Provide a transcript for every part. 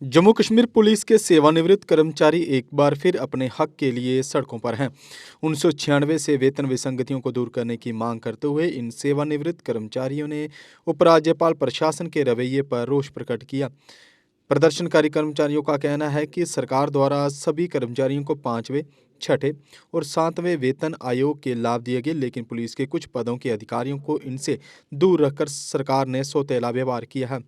Jammu Kashmir police के सेवानिवृत्त कर्मचारी एक बार फिर अपने हक के लिए सड़कों पर हैं। 1996 से वेतन विसंगतियों को दूर करने की मांग करते हुए इन सेवानिवृत्त कर्मचारियों ने उपराज्यपाल प्रशासन के रवैये पर रोष प्रकट किया। प्रदर्शनकारी कर्मचारियों का कहना है कि सरकार द्वारा सभी कर्मचारियों को 5वें, छठे और 7वें वेतन आयोग के लाभ दिए गए, लेकिन पुलिस के कुछ पदों के अधिकारियों को इनसे दूर रखकर सरकार ने सौतेला व्यवहार किया है।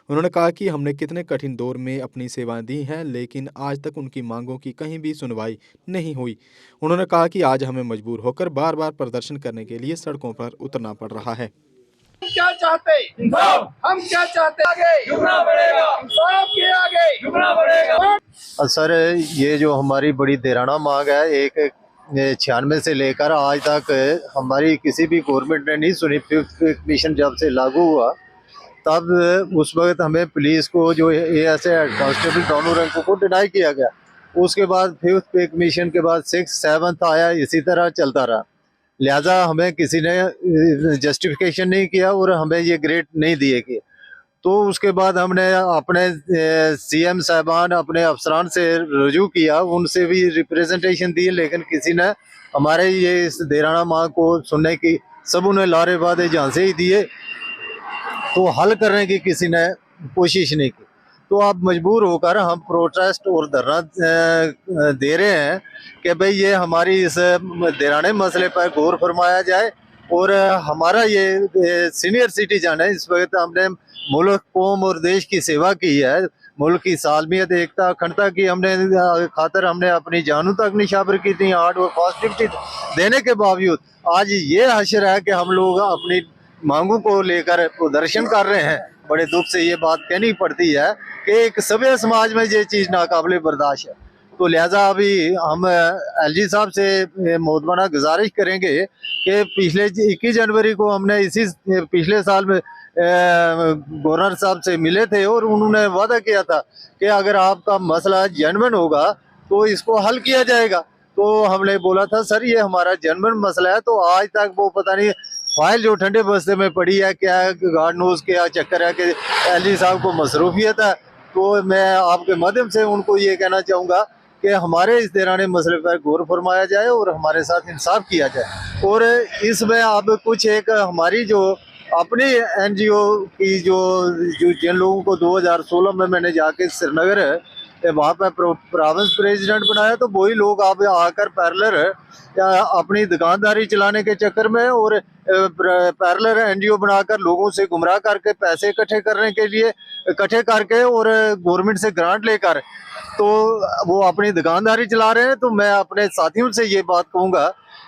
उन्होंने कहा कि हमने कितने कठिन दौर में अपनी सेवाएं दी हैं, लेकिन आज तक उनकी मांगों की कहीं भी सुनवाई नहीं हुई। उन्होंने कहा कि आज हमें मजबूर होकर बार बार प्रदर्शन करने के लिए सड़कों पर उतरना पड़ रहा है। क्या चाहते हम क्या चाहते आगे झुकना पड़ेगा, इंसाफ के आगे झुकना पड़ेगा। सर, ये जो हमारी बड़ी देराना मांग है, एक 96 से लेकर आज तक हमारी किसी भी गवर्नमेंट ने नहीं सुनी। फिफ्थ पे कमीशन जब से लागू हुआ तब उस वक्त हमें पुलिस को जो एएसआई हेड कांस्टेबल दोनों रैंकों को डिनाई किया गया। उसके बाद फिफ्थ पे कमीशन के बाद 6th 7th आया, इसी तरह चलता रहा। लिहाजा हमें किसी ने जस्टिफिकेशन नहीं किया और हमें ये ग्रेड नहीं दिए गए। तो उसके बाद हमने अपने सीएम साहबान अपने अफसरान से रजू किया, उनसे भी रिप्रेजेंटेशन दी, लेकिन किसी ने हमारे ये इस देराना मांग को सुनने की सब उन्हें लारे वादे झांसे ही दिए, तो हल करने की किसी ने कोशिश नहीं की। तो अब मजबूर होकर हम प्रोटेस्ट और धरना दे रहे हैं कि भाई ये हमारी इस देराने मसले पर गौर फरमाया जाए। और हमारा ये सीनियर सिटीजन है, इस वक्त हमने मुल्क, कौम और देश की सेवा की है। मुल्क की सालमियत, एकता, अखंडता की हमने खातर हमने अपनी जानों तक निशावर की थी। हार्ड और फास्ट ड्यूटी देने के बावजूद आज ये हशर है कि हम लोग अपनी मांगों को लेकर प्रदर्शन कर रहे हैं। बड़े दुख से ये बात कहनी पड़ती है कि एक सभ्य समाज में ये चीज़ नाकाबिले बर्दाश्त है। तो लिहाजा अभी हम एलजी साहब से मोहतबाना गुजारिश करेंगे कि पिछले 21 जनवरी को हमने इसी पिछले साल में गवर्नर साहब से मिले थे और उन्होंने वादा किया था कि अगर आपका मसला जेन्युइन होगा तो इसको हल किया जाएगा। तो हमने बोला था सर ये हमारा जेन्युइन मसला है, तो आज तक वो पता नहीं फाइल जो ठंडे बस्ते में पड़ी है, क्या गार्ड नोज क्या चक्कर है कि एलजी साहब को मसरूफियत है। तो मैं आपके माध्यम से उनको ये कहना चाहूँगा कि हमारे इस देराने मसले पर गौर फरमाया जाए और हमारे साथ इंसाफ किया जाए। और इसमें अब कुछ एक हमारी जो अपनी एनजीओ की जो जिन लोगों को 2016 में मैंने जाके श्रीनगर वहाँ पर प्रोविंस प्रेसिडेंट बनाया, तो वही लोग अब आकर पैरेलल अपनी दुकानदारी चलाने के चक्कर में और पैरेलल एनजीओ बनाकर लोगों से गुमराह करके पैसे इकट्ठे करने के लिए इकट्ठे करके और गवर्नमेंट से ग्रांट लेकर तो वो अपनी दुकानदारी चला रहे हैं। तो मैं अपने साथियों से ये बात कहूँगा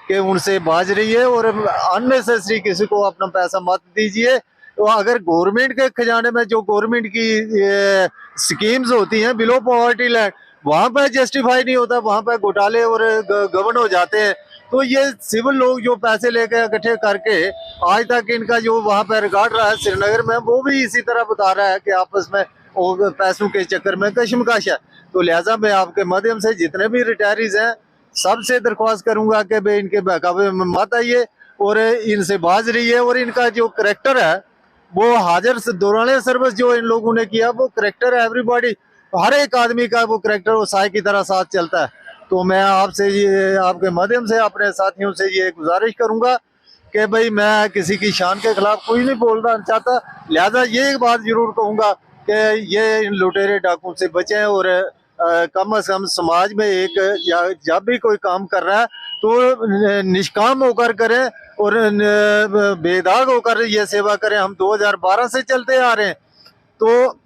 कि उनसे बाज रहिए और अननेसेसरी किसी को अपना पैसा मत दीजिए। तो अगर गवर्नमेंट के खजाने में जो गवर्नमेंट की स्कीम्स होती हैं बिलो पॉवर्टी लाइन, वहाँ पर जस्टिफाई नहीं होता, वहाँ पर घोटाले और गबन हो जाते हैं। तो ये सिविल लोग जो पैसे लेकर इकट्ठे करके आज तक इनका जो वहाँ पर रिकॉर्ड रहा है श्रीनगर में, वो भी इसी तरह बता रहा है कि आपस में पैसों के चक्कर में कशमकश है। तो लिहाजा मैं आपके माध्यम से जितने भी रिटायरीज हैं सबसे दरख्वास्त करूंगा कि भाई इनके बहकावे में मत आइए और इनसे बाज रहिए। और इनका जो करैक्टर है वो हाजिर दौरान सर्विस जो इन लोगों ने किया वो करैक्टर है, एवरीबॉडी, हर एक आदमी का वो करैक्टर वो साय की तरह साथ चलता है। तो मैं आपसे ये आपके माध्यम से अपने साथियों से ये गुजारिश करूंगा कि भाई मैं किसी की शान के खिलाफ कोई नहीं बोलना चाहता। लिहाजा ये एक बात जरूर कहूंगा कि ये इन लुटेरे डाकुओं से बचें और कम से कम समाज में एक या जब भी कोई काम कर रहा है तो निष्काम होकर करें और बेदाग होकर ये सेवा करें। हम 2012 से चलते आ रहे हैं, तो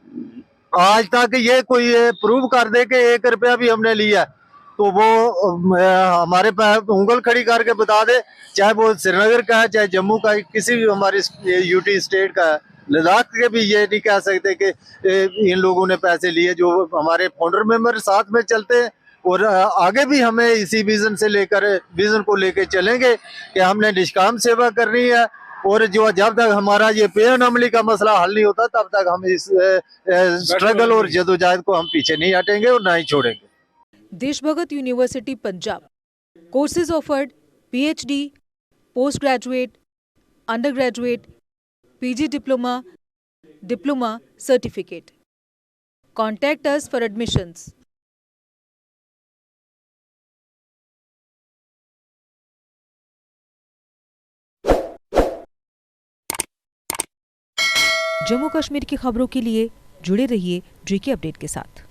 आज तक ये कोई प्रूव कर दे कि 1 रुपया भी हमने लिया तो वो हमारे पास उंगल खड़ी करके बता दे, चाहे वो श्रीनगर का है चाहे जम्मू का है, किसी भी हमारी यूटी स्टेट का है, लद्दाख के भी ये नहीं कह सकते कि इन लोगों ने पैसे लिए। जो हमारे फाउंडर मेंबर साथ में चलते हैं और आगे भी हमें इसी विजन से लेकर विजन को लेकर चलेंगे कि हमने निष्काम सेवा करनी है। और जो जब तक हमारा ये पेन अमली का मसला हल नहीं होता तब तक हम इस स्ट्रगल और जदोजहद को हम पीछे नहीं हटेंगे और ना ही छोड़ेंगे। Deshbhagat university Punjab courses offered PhD, post graduate, under graduate, PG diploma, diploma certificate. Contact us for admissions. Jammu Kashmir की खबरों के लिए जुड़े रहिए JK अपडेट के साथ।